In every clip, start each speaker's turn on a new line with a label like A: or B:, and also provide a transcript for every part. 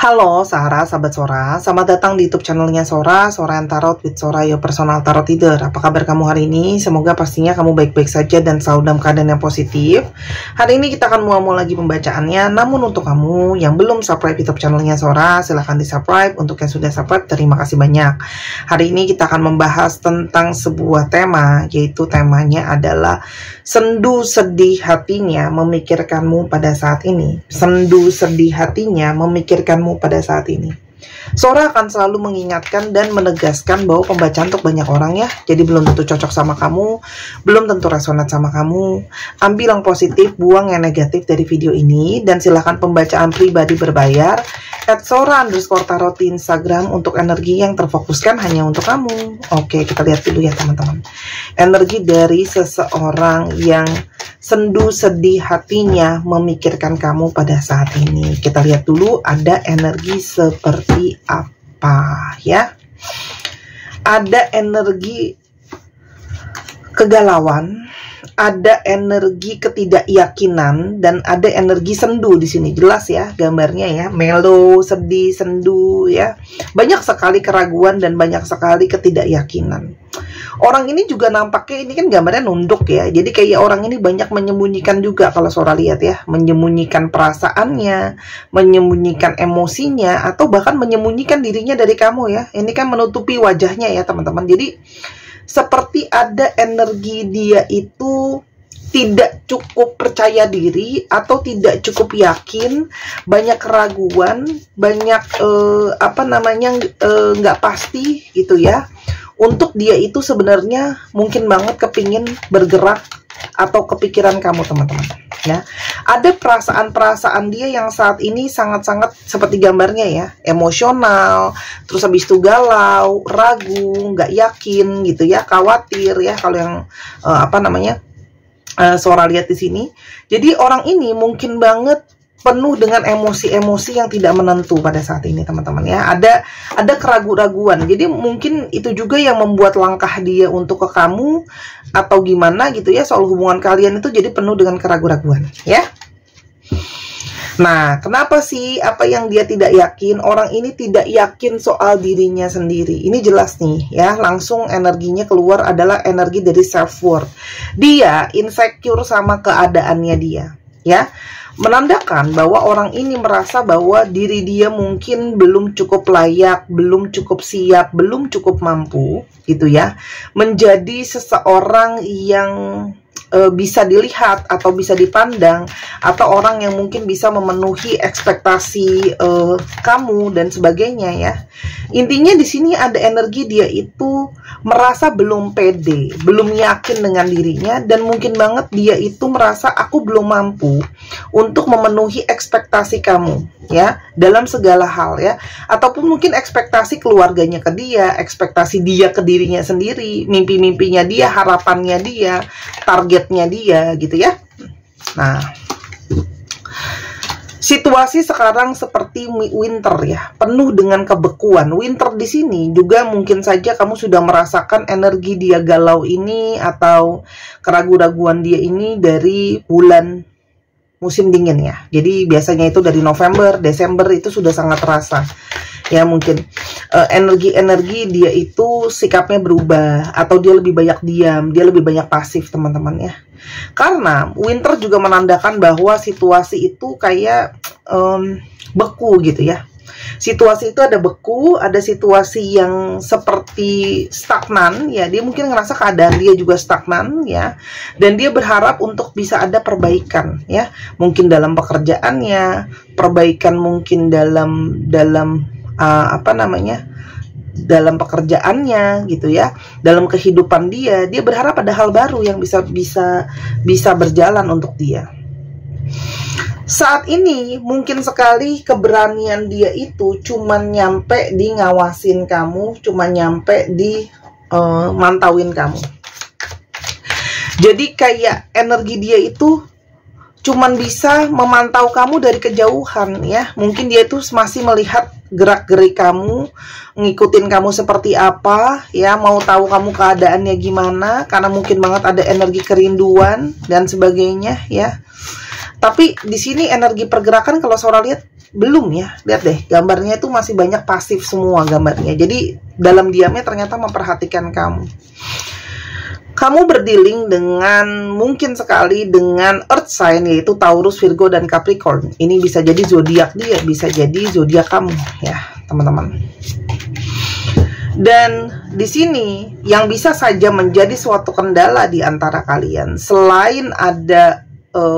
A: Halo Sara, sahabat Sora, selamat datang di YouTube channelnya Sora, Sora and Tarot with Sora, your personal tarot reader. Apa kabar kamu hari ini? Semoga pastinya kamu baik-baik saja dan selalu dalam keadaan yang positif. Hari ini kita akan mulai lagi pembacaannya, namun untuk kamu yang belum subscribe YouTube channelnya Sora, silahkan di subscribe. Untuk yang sudah subscribe, terima kasih banyak. Hari ini kita akan membahas tentang sebuah tema, yaitu temanya adalah sendu sedih hatinya memikirkanmu pada saat ini. Sendu sedih hatinya memikirkanmu pada saat ini. Sora akan selalu mengingatkan dan menegaskan bahwa pembacaan untuk banyak orang ya, jadi belum tentu cocok sama kamu, belum tentu resonat sama kamu. Ambil yang positif, buang yang negatif dari video ini, dan silahkan pembacaan pribadi berbayar @sora_tarot di Instagram untuk energi yang terfokuskan hanya untuk kamu. Oke, kita lihat dulu ya teman-teman. Energi dari seseorang yang sendu sedih hatinya memikirkan kamu pada saat ini. Kita lihat dulu ada energi seperti apa ya. Ada energi kegalauan, ada energi ketidakyakinan, dan ada energi sendu di sini. Jelas ya gambarnya ya, melo, sedih, sendu ya. Banyak sekali keraguan dan banyak sekali ketidakyakinan. Orang ini juga nampaknya, ini kan gambarnya nunduk ya, jadi kayak orang ini banyak menyembunyikan juga kalau Sora lihat ya, menyembunyikan perasaannya, menyembunyikan emosinya, atau bahkan menyembunyikan dirinya dari kamu ya. Ini kan menutupi wajahnya ya teman-teman. Jadi seperti ada energi dia itu tidak cukup percaya diri atau tidak cukup yakin, banyak keraguan, banyak nggak pasti gitu ya. Untuk dia itu sebenarnya mungkin banget kepingin bergerak atau kepikiran kamu teman-teman ya. Ada perasaan-perasaan dia yang saat ini sangat-sangat seperti gambarnya ya, emosional, terus habis itu galau, ragu, nggak yakin gitu ya, khawatir ya kalau yang Sora lihat di sini. Jadi orang ini mungkin banget penuh dengan emosi-emosi yang tidak menentu pada saat ini teman-teman ya. Ada keraguan-raguan. Jadi mungkin itu juga yang membuat langkah dia untuk ke kamu atau gimana gitu ya, soal hubungan kalian itu jadi penuh dengan keraguan-raguan ya. Nah, kenapa sih apa yang dia tidak yakin? Orang ini tidak yakin soal dirinya sendiri. Ini jelas nih ya, langsung energinya keluar adalah energi dari self-worth. Dia insecure sama keadaannya dia ya. Menandakan bahwa orang ini merasa bahwa diri dia mungkin belum cukup layak, belum cukup siap, belum cukup mampu gitu ya, menjadi seseorang yang bisa dilihat atau bisa dipandang, atau orang yang mungkin bisa memenuhi ekspektasi kamu dan sebagainya ya. Intinya di sini ada energi dia itu merasa belum pede, belum yakin dengan dirinya, dan mungkin banget dia itu merasa aku belum mampu untuk memenuhi ekspektasi kamu ya, dalam segala hal ya, ataupun mungkin ekspektasi keluarganya ke dia, ekspektasi dia ke dirinya sendiri, mimpi-mimpinya dia, harapannya dia, targetnya dia gitu ya. Nah, situasi sekarang seperti winter ya, penuh dengan kebekuan. Winter di sini juga mungkin saja kamu sudah merasakan energi dia galau ini atau keraguan-raguan dia ini dari bulan musim dingin ya. Jadi biasanya itu dari November, Desember itu sudah sangat terasa ya. Mungkin energi-energi dia itu sikapnya berubah, atau dia lebih banyak diam, dia lebih banyak pasif teman-teman ya. Karena winter juga menandakan bahwa situasi itu kayak beku gitu ya. Situasi itu ada beku, ada situasi yang seperti stagnan ya. Dia mungkin ngerasa keadaan dia juga stagnan ya, dan dia berharap untuk bisa ada perbaikan ya. Mungkin dalam pekerjaannya, perbaikan mungkin dalam dalam pekerjaannya gitu ya, dalam kehidupan dia berharap ada hal baru yang bisa berjalan untuk dia. Saat ini mungkin sekali keberanian dia itu cuman nyampe di ngawasin kamu, cuman nyampe di mantauin kamu. Jadi kayak energi dia itu cuman bisa memantau kamu dari kejauhan ya. Mungkin dia itu masih melihat gerak-gerik kamu, ngikutin kamu seperti apa ya, mau tahu kamu keadaannya gimana, karena mungkin banget ada energi kerinduan dan sebagainya ya. Tapi di sini energi pergerakan kalau Sora lihat belum ya. Lihat deh, gambarnya itu masih banyak pasif semua gambarnya. Jadi dalam diamnya ternyata memperhatikan kamu. Kamu berdealing dengan mungkin sekali dengan earth sign, yaitu Taurus, Virgo, dan Capricorn. Ini bisa jadi zodiak dia, bisa jadi zodiak kamu ya, teman-teman. Dan di sini yang bisa saja menjadi suatu kendala di antara kalian, selain ada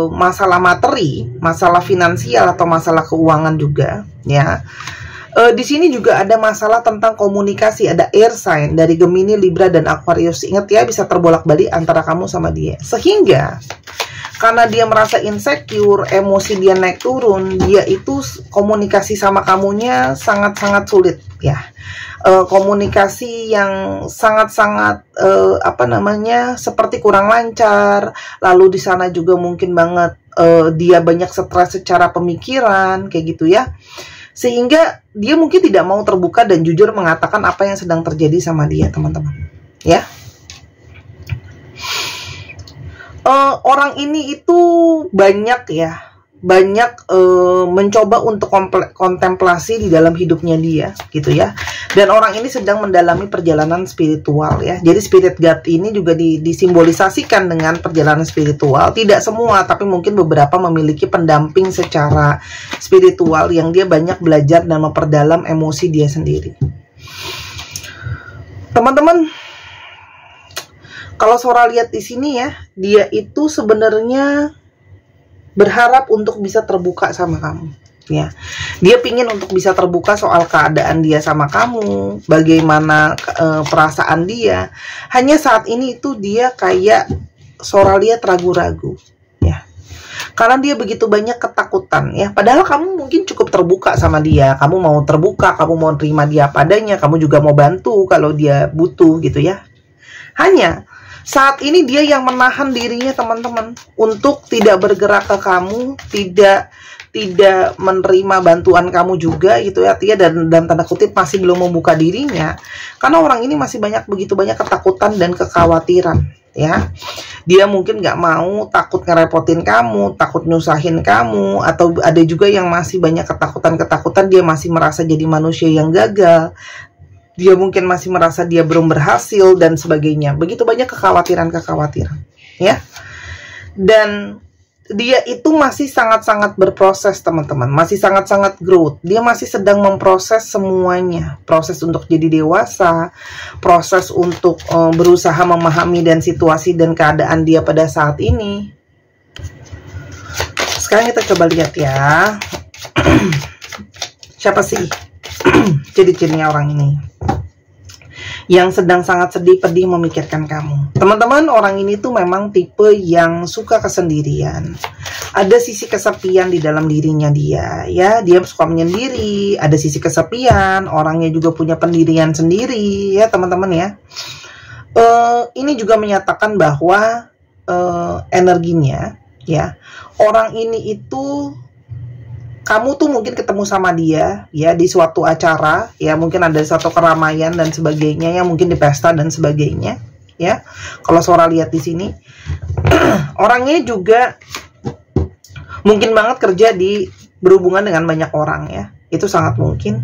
A: masalah materi, masalah finansial atau masalah keuangan juga, ya. Di sini juga ada masalah tentang komunikasi, ada air sign dari Gemini, Libra, dan Aquarius. Ingat ya, bisa terbolak-balik antara kamu sama dia. Sehingga karena dia merasa insecure, emosi dia naik turun, dia itu komunikasi sama kamunya sangat-sangat sulit ya. Komunikasi yang sangat-sangat seperti kurang lancar. Lalu di sana juga mungkin banget dia banyak stres secara pemikiran kayak gitu ya, sehingga dia mungkin tidak mau terbuka dan jujur mengatakan apa yang sedang terjadi sama dia, teman-teman ya. Orang ini itu banyak mencoba untuk kontemplasi di dalam hidupnya dia gitu ya. Dan orang ini sedang mendalami perjalanan spiritual ya. Jadi spirit guide ini juga disimbolisasikan dengan perjalanan spiritual. Tidak semua, tapi mungkin beberapa memiliki pendamping secara spiritual yang dia banyak belajar dan memperdalam emosi dia sendiri. Teman-teman, kalau Sora lihat di sini ya, dia itu sebenarnya berharap untuk bisa terbuka sama kamu ya. Dia pingin untuk bisa terbuka soal keadaan dia sama kamu, bagaimana perasaan dia. Hanya saat ini itu dia kayak Sora lihat ragu-ragu ya, karena dia begitu banyak ketakutan ya. Padahal kamu mungkin cukup terbuka sama dia, kamu mau terbuka, kamu mau terima dia padanya, kamu juga mau bantu kalau dia butuh gitu ya. Hanya saat ini dia yang menahan dirinya, teman-teman, untuk tidak bergerak ke kamu, tidak menerima bantuan kamu juga gitu ya, dan tanda kutip masih belum membuka dirinya, karena orang ini masih begitu banyak ketakutan dan kekhawatiran ya. Dia mungkin nggak mau, takut ngerepotin kamu, takut nyusahin kamu, atau ada juga yang masih banyak ketakutan, dia masih merasa jadi manusia yang gagal. Dia mungkin masih merasa dia belum berhasil dan sebagainya. Begitu banyak kekhawatiran ya. Dan dia itu masih sangat-sangat berproses, teman-teman. Masih sangat-sangat growth. Dia masih sedang memproses semuanya. Proses untuk jadi dewasa, proses untuk berusaha memahami dan situasi dan keadaan dia pada saat ini. Sekarang kita coba lihat ya. Siapa sih ciri-cirinya orang ini yang sedang sangat sedih, pedih, memikirkan kamu? Teman-teman, orang ini tuh memang tipe yang suka kesendirian. Ada sisi kesepian di dalam dirinya dia ya. Dia suka menyendiri, ada sisi kesepian. Orangnya juga punya pendirian sendiri ya, teman-teman ya. Ini juga menyatakan bahwa energinya ya, orang ini itu, kamu tuh mungkin ketemu sama dia ya di suatu acara ya, mungkin ada satu keramaian dan sebagainya ya, mungkin di pesta dan sebagainya ya. Kalau Sora lihat di sini orangnya juga mungkin banget kerja berhubungan dengan banyak orang ya, itu sangat mungkin.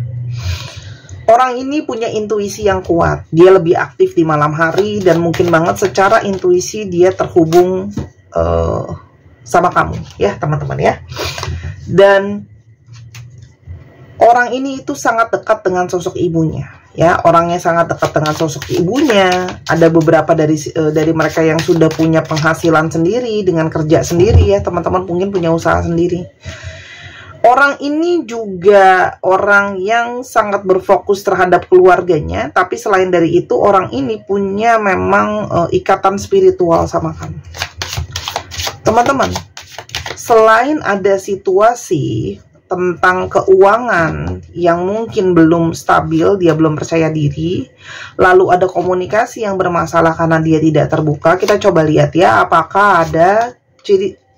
A: Orang ini punya intuisi yang kuat, dia lebih aktif di malam hari dan mungkin banget secara intuisi dia terhubung sama kamu ya, teman-teman ya. Dan orang ini itu sangat dekat dengan sosok ibunya ya. Orangnya sangat dekat dengan sosok ibunya. Ada beberapa dari mereka yang sudah punya penghasilan sendiri dengan kerja sendiri ya, teman-teman, mungkin punya usaha sendiri. Orang ini juga orang yang sangat berfokus terhadap keluarganya, tapi selain dari itu orang ini punya memang ikatan spiritual sama kamu, teman-teman. Selain ada situasi tentang keuangan yang mungkin belum stabil, dia belum percaya diri, lalu ada komunikasi yang bermasalah karena dia tidak terbuka. Kita coba lihat ya, apakah ada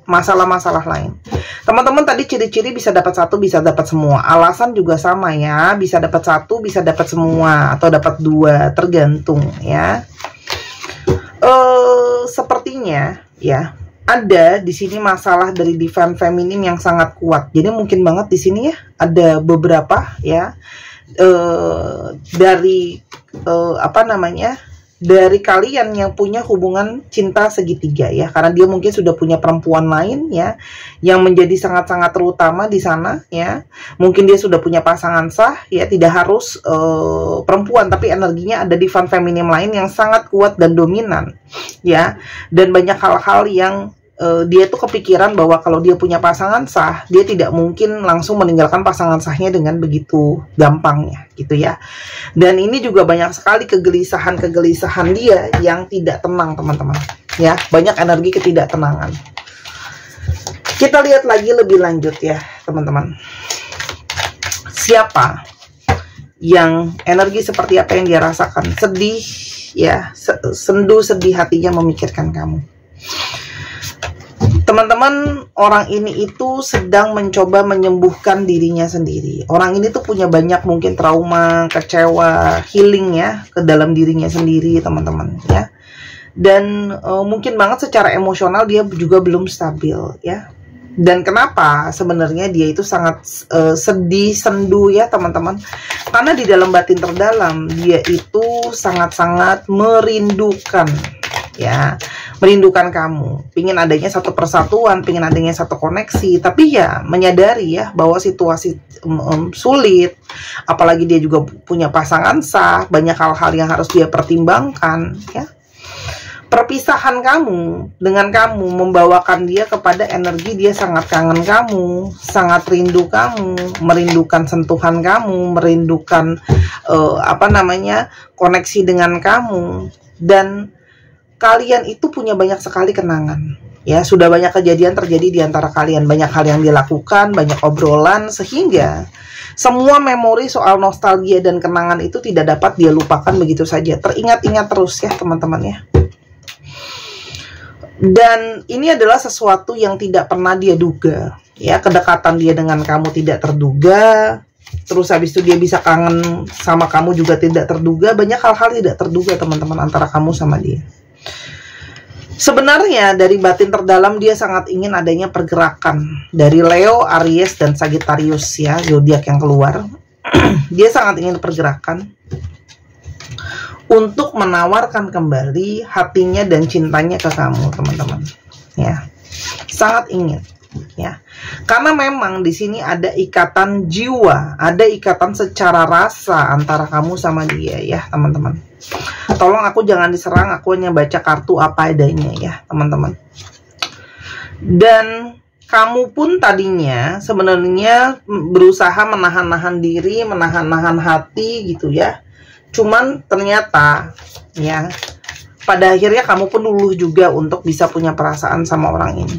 A: masalah-masalah lain. Teman-teman, tadi ciri-ciri bisa dapat satu, bisa dapat semua. Alasan juga sama ya, bisa dapat satu, bisa dapat semua, atau dapat dua, tergantung ya. Sepertinya ya, ada di sini masalah dari divine feminine yang sangat kuat. Jadi mungkin banget di sini ya ada beberapa ya dari apa namanya, dari kalian yang punya hubungan cinta segitiga ya, karena dia mungkin sudah punya perempuan lain ya yang menjadi sangat-sangat terutama di sana ya. Mungkin dia sudah punya pasangan sah ya, tidak harus perempuan, tapi energinya ada divine feminine lain yang sangat kuat dan dominan ya. Dan banyak hal-hal yang dia tuh kepikiran bahwa kalau dia punya pasangan sah, dia tidak mungkin langsung meninggalkan pasangan sahnya dengan begitu gampangnya gitu ya. Dan ini juga banyak sekali kegelisahan dia yang tidak tenang teman-teman ya, banyak energi ketidaktenangan. Kita lihat lagi lebih lanjut ya teman-teman, siapa yang energi seperti apa yang dia rasakan, sedih ya, sendu sedih hatinya memikirkan kamu. Teman-teman, orang ini itu sedang mencoba menyembuhkan dirinya sendiri. Orang ini tuh punya banyak mungkin trauma, kecewa, healing ya ke dalam dirinya sendiri teman-teman ya. Dan mungkin banget secara emosional dia juga belum stabil ya. Dan kenapa sebenarnya dia itu sangat sedih, sendu ya teman-teman, karena di dalam batin terdalam dia itu sangat-sangat merindukan ya, merindukan kamu, pingin adanya satu persatuan, pingin adanya satu koneksi, tapi ya menyadari ya bahwa situasi sulit, apalagi dia juga punya pasangan sah, banyak hal-hal yang harus dia pertimbangkan ya. Perpisahan kamu dengan kamu membawakan dia kepada energi dia sangat kangen kamu, sangat rindu kamu, merindukan sentuhan kamu, merindukan apa namanya, koneksi dengan kamu. Dan kalian itu punya banyak sekali kenangan ya, sudah banyak kejadian terjadi di antara kalian, banyak hal yang dilakukan, banyak obrolan, sehingga semua memori soal nostalgia dan kenangan itu tidak dapat dia lupakan begitu saja, teringat-ingat terus ya teman-teman ya. Dan ini adalah sesuatu yang tidak pernah dia duga ya, kedekatan dia dengan kamu tidak terduga, terus habis itu dia bisa kangen sama kamu juga tidak terduga, banyak hal-hal tidak terduga teman-teman antara kamu sama dia. Sebenarnya dari batin terdalam dia sangat ingin adanya pergerakan dari Leo, Aries, dan Sagittarius ya, zodiak yang keluar. Dia sangat ingin pergerakan untuk menawarkan kembali hatinya dan cintanya ke kamu teman-teman ya, sangat ingin ya, karena memang di sini ada ikatan jiwa, ada ikatan secara rasa antara kamu sama dia ya teman-teman. Tolong aku jangan diserang, aku hanya baca kartu apa adanya ya teman-teman. Dan kamu pun tadinya sebenarnya berusaha menahan-nahan diri, menahan-nahan hati gitu ya. Cuman ternyata ya pada akhirnya kamu pun luluh juga untuk bisa punya perasaan sama orang ini.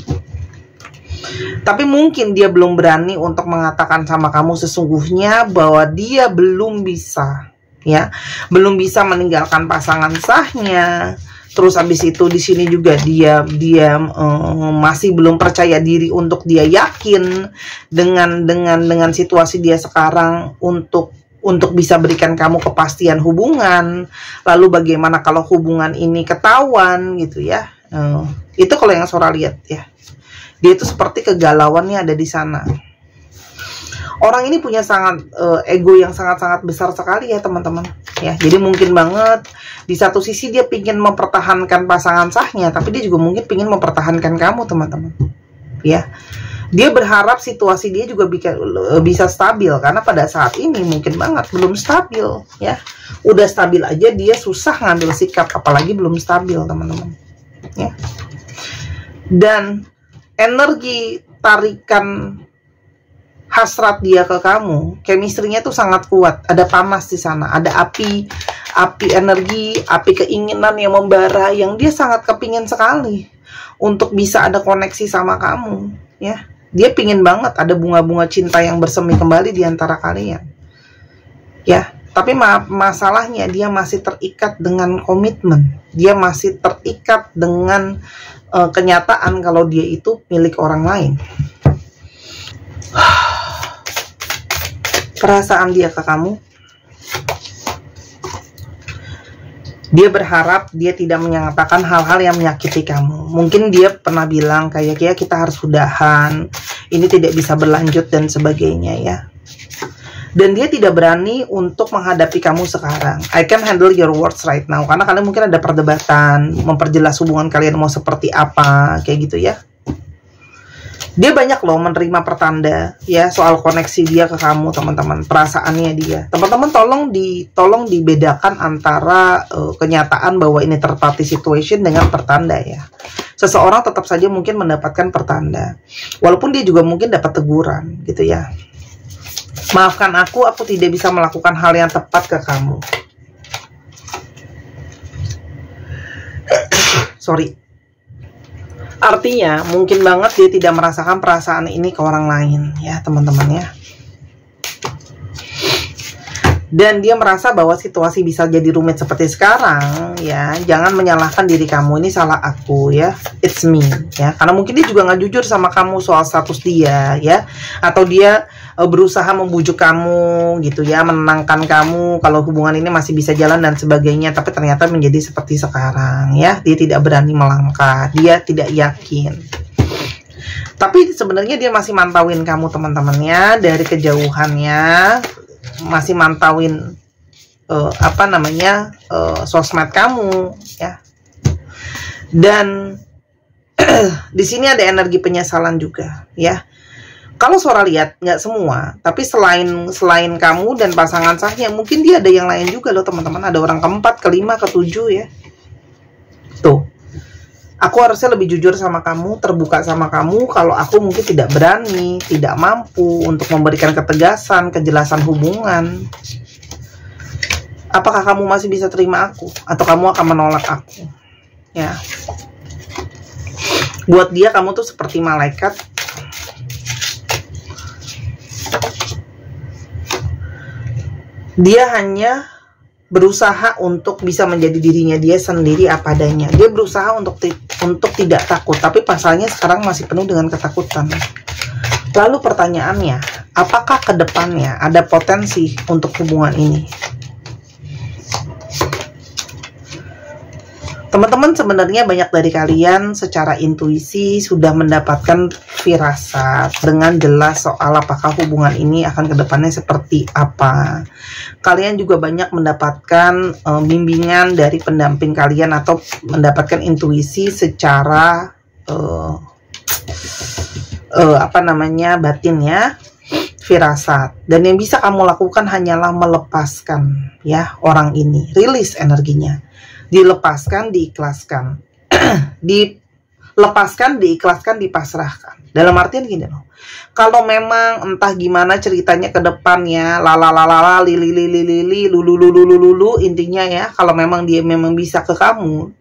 A: Tapi mungkin dia belum berani untuk mengatakan sama kamu sesungguhnya bahwa dia belum bisa ya, belum bisa meninggalkan pasangan sahnya. Terus habis itu di sini juga dia masih belum percaya diri untuk dia yakin dengan situasi dia sekarang untuk bisa berikan kamu kepastian hubungan. Lalu bagaimana kalau hubungan ini ketahuan gitu ya. Itu kalau yang Sora lihat ya. Dia itu seperti kegalauannya ada di sana. Orang ini punya sangat ego yang sangat-sangat besar sekali ya teman-teman ya. Jadi mungkin banget di satu sisi dia ingin mempertahankan pasangan sahnya, tapi dia juga mungkin ingin mempertahankan kamu teman-teman ya. Dia berharap situasi dia juga bisa stabil, karena pada saat ini mungkin banget belum stabil ya. Udah stabil aja dia susah ngambil sikap, apalagi belum stabil teman-teman ya. Dan energi tarikan hasrat dia ke kamu, chemistry-nya tuh sangat kuat, ada panas di sana, ada api energi, api keinginan yang membara, yang dia sangat kepingin sekali untuk bisa ada koneksi sama kamu ya. Dia pingin banget ada bunga-bunga cinta yang bersemi kembali di antara kalian ya. Tapi masalahnya dia masih terikat dengan komitmen, dia masih terikat dengan kenyataan kalau dia itu milik orang lain. Perasaan dia ke kamu, Dia berharap dia tidak menyatakan hal-hal yang menyakiti kamu. Mungkin dia pernah bilang kayak ya kita harus udahan, ini tidak bisa berlanjut dan sebagainya ya. Dan dia tidak berani untuk menghadapi kamu sekarang. I can handle your words right now. Karena kalian mungkin ada perdebatan, memperjelas hubungan kalian mau seperti apa, kayak gitu ya. Dia banyak loh menerima pertanda ya soal koneksi dia ke kamu, teman-teman, perasaannya dia. Teman-teman tolong dibedakan antara kenyataan bahwa ini third party situation dengan pertanda ya. Seseorang tetap saja mungkin mendapatkan pertanda, walaupun dia juga mungkin dapat teguran gitu ya. Maafkan aku tidak bisa melakukan hal yang tepat ke kamu. Sorry. Artinya mungkin banget dia tidak merasakan perasaan ini ke orang lain ya teman-teman ya. Dan dia merasa bahwa situasi bisa jadi rumit seperti sekarang ya. Jangan menyalahkan diri kamu, ini salah aku ya, it's me ya. Karena mungkin dia juga nggak jujur sama kamu soal status dia ya. Atau dia berusaha membujuk kamu gitu ya, menenangkan kamu kalau hubungan ini masih bisa jalan dan sebagainya. Tapi ternyata menjadi seperti sekarang ya. Dia tidak berani melangkah, dia tidak yakin. Tapi sebenarnya dia masih mantauin kamu teman-temannya dari kejauhannya. Masih mantauin sosmed kamu ya. Dan di sini ada energi penyesalan juga ya. Kalau Sora lihat nggak semua, tapi selain kamu dan pasangan sahnya, mungkin dia ada yang lain juga loh teman-teman. Ada orang keempat, kelima, ketujuh ya. Tuh, aku harusnya lebih jujur sama kamu, terbuka sama kamu. Kalau aku mungkin tidak berani, tidak mampu untuk memberikan ketegasan, kejelasan hubungan. Apakah kamu masih bisa terima aku? Atau kamu akan menolak aku? Ya. Buat dia kamu tuh seperti malaikat. Dia hanya berusaha untuk bisa menjadi dirinya dia sendiri apa adanya. Dia berusaha untuk tidak takut, tapi pasalnya sekarang masih penuh dengan ketakutan. Lalu pertanyaannya, apakah ke depannya ada potensi untuk hubungan ini? Teman-teman, sebenarnya banyak dari kalian secara intuisi sudah mendapatkan firasat dengan jelas soal apakah hubungan ini akan ke depannya seperti apa. Kalian juga banyak mendapatkan bimbingan dari pendamping kalian atau mendapatkan intuisi secara batin ya, firasat. Dan yang bisa kamu lakukan hanyalah melepaskan ya orang ini, rilis energinya. Dilepaskan, diikhlaskan. Dilepaskan, diikhlaskan, dipasrahkan. Dalam artian gini loh. Kalau memang entah gimana ceritanya ke depannya, lalalala, lili, lulu, intinya ya, kalau memang dia memang bisa ke kamu,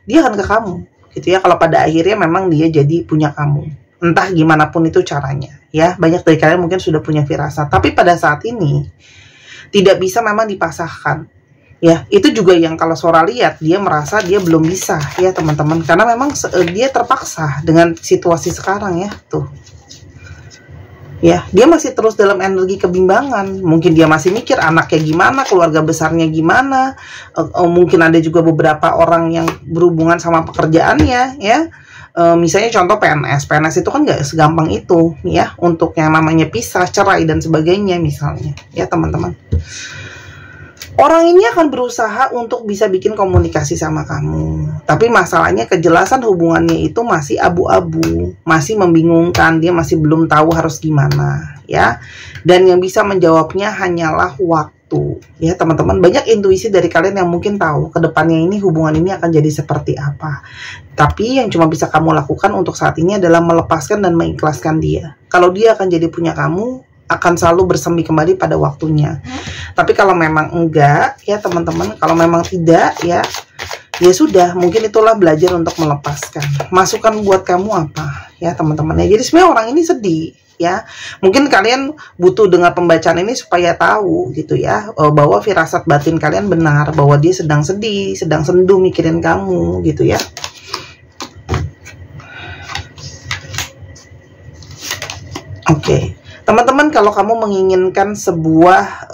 A: dia akan ke kamu. Gitu ya, kalau pada akhirnya memang dia jadi punya kamu. Entah gimana pun itu caranya. Ya, banyak dari kalian mungkin sudah punya firasat. Tapi pada saat ini, tidak bisa memang dipasahkan. Ya, itu juga yang kalau Sora lihat, dia merasa dia belum bisa ya teman-teman. Karena memang dia terpaksa dengan situasi sekarang ya, tuh. Ya, dia masih terus dalam energi kebimbangan. Mungkin dia masih mikir anaknya gimana, keluarga besarnya gimana. Mungkin ada juga beberapa orang yang berhubungan sama pekerjaannya ya. Misalnya contoh PNS itu kan nggak segampang itu ya, untuk yang namanya pisah, cerai dan sebagainya misalnya ya teman-teman. Orang ini akan berusaha untuk bisa bikin komunikasi sama kamu. Tapi masalahnya kejelasan hubungannya itu masih abu-abu, masih membingungkan, dia masih belum tahu harus gimana, ya. Dan yang bisa menjawabnya hanyalah waktu, ya teman-teman. Banyak intuisi dari kalian yang mungkin tahu ke depannya ini hubungan ini akan jadi seperti apa. Tapi yang cuma bisa kamu lakukan untuk saat ini adalah melepaskan dan mengikhlaskan dia. Kalau dia akan jadi punya kamu, akan selalu bersemi kembali pada waktunya. Tapi kalau memang enggak ya teman-teman, kalau memang tidak ya sudah, mungkin itulah belajar untuk melepaskan. Masukan buat kamu apa ya teman-teman ya. Jadi sebenarnya orang ini sedih ya. Mungkin kalian butuh dengar pembacaan ini supaya tahu gitu ya, bahwa firasat batin kalian benar, bahwa dia sedang sedih, sedang sendu mikirin kamu gitu ya. Oke. Teman-teman, kalau kamu menginginkan sebuah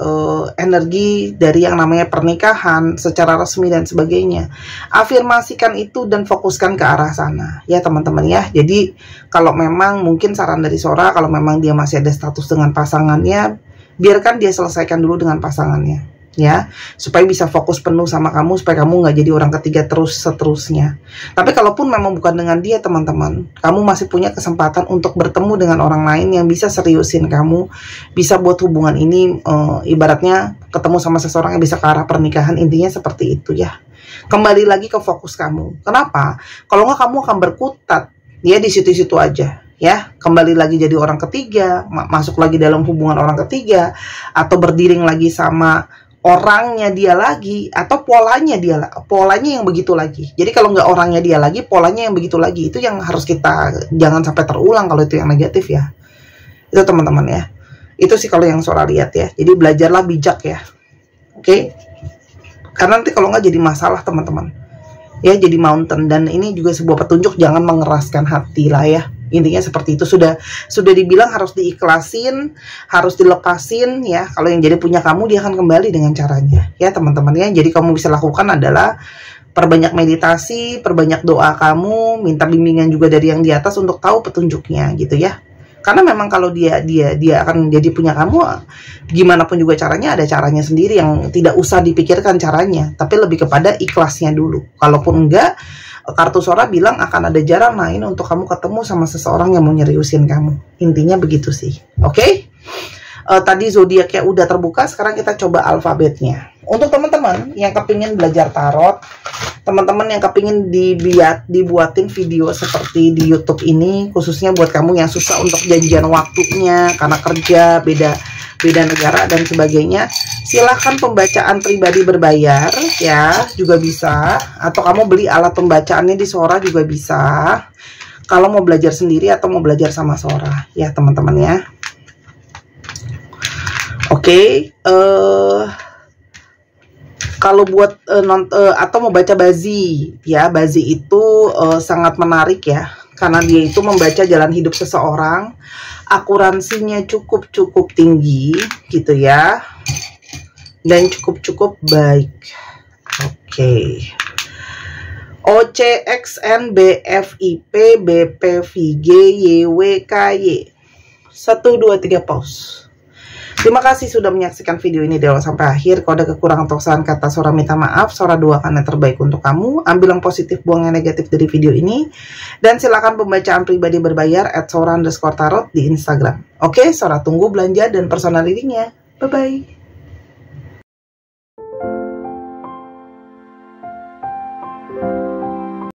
A: energi dari yang namanya pernikahan secara resmi dan sebagainya, afirmasikan itu dan fokuskan ke arah sana ya teman-teman ya. Jadi kalau memang mungkin saran dari Sora, kalau memang dia masih ada status dengan pasangannya, biarkan dia selesaikan dulu dengan pasangannya ya, supaya bisa fokus penuh sama kamu, supaya kamu nggak jadi orang ketiga terus seterusnya. Tapi kalaupun memang bukan dengan dia teman-teman, kamu masih punya kesempatan untuk bertemu dengan orang lain yang bisa seriusin kamu, bisa buat hubungan ini ibaratnya ketemu sama seseorang yang bisa ke arah pernikahan. Intinya seperti itu ya. Kembali lagi ke fokus kamu. Kenapa? Kalau nggak kamu akan berkutat ya di situ-situ aja ya, kembali lagi jadi orang ketiga, masuk lagi dalam hubungan orang ketiga, atau berdiri lagi sama orangnya dia lagi, atau polanya yang begitu lagi. Jadi kalau nggak orangnya dia lagi, polanya yang begitu lagi. Itu yang harus kita jangan sampai terulang kalau itu yang negatif ya. Itu teman-teman ya. Itu sih kalau yang Sora lihat ya. Jadi belajarlah bijak ya. Oke? Karena nanti kalau nggak jadi masalah teman-teman. Ya jadi mountain. Dan ini juga sebuah petunjuk, jangan mengeraskan hati lah ya. Intinya seperti itu. Sudah dibilang harus diikhlasin, harus dilepasin ya. Kalau yang jadi punya kamu, dia akan kembali dengan caranya ya teman-teman ya. Jadi kamu bisa lakukan adalah perbanyak meditasi, perbanyak doa kamu, minta bimbingan juga dari yang di atas untuk tahu petunjuknya gitu ya. Karena memang kalau dia akan jadi punya kamu, gimana pun juga caranya, ada caranya sendiri yang tidak usah dipikirkan caranya, tapi lebih kepada ikhlasnya dulu. Kalaupun enggak, kartu Sora bilang akan ada jalan lain untuk kamu ketemu sama seseorang yang mau nyeriusin kamu. Intinya begitu sih. Oke? Tadi zodiaknya udah terbuka, sekarang kita coba alfabetnya. Untuk teman-teman yang kepingin belajar tarot, teman-teman yang kepingin dibuatin video seperti di YouTube ini, khususnya buat kamu yang susah untuk janjian waktunya karena kerja beda negara dan sebagainya, silahkan pembacaan pribadi berbayar ya, juga bisa, atau kamu beli alat pembacaannya di Sora juga bisa, kalau mau belajar sendiri atau mau belajar sama Sora ya teman-teman ya. Oke, kalau buat atau mau baca Bazi ya, Bazi itu sangat menarik ya, karena dia itu membaca jalan hidup seseorang, akuransinya cukup tinggi gitu ya, dan cukup baik. Oke. OCXNBFIP BPVG YWKY 1 2 3 pause. Terima kasih sudah menyaksikan video ini dari awal sampai akhir. Kalau ada kekurangan atau kesalahan kata, Sora minta maaf. Sora doakan yang terbaik untuk kamu. Ambil yang positif, buang yang negatif dari video ini. Dan silakan pembacaan pribadi berbayar @sora_tarot di Instagram. Oke, Sora tunggu belanja dan personal readingnya. Bye-bye.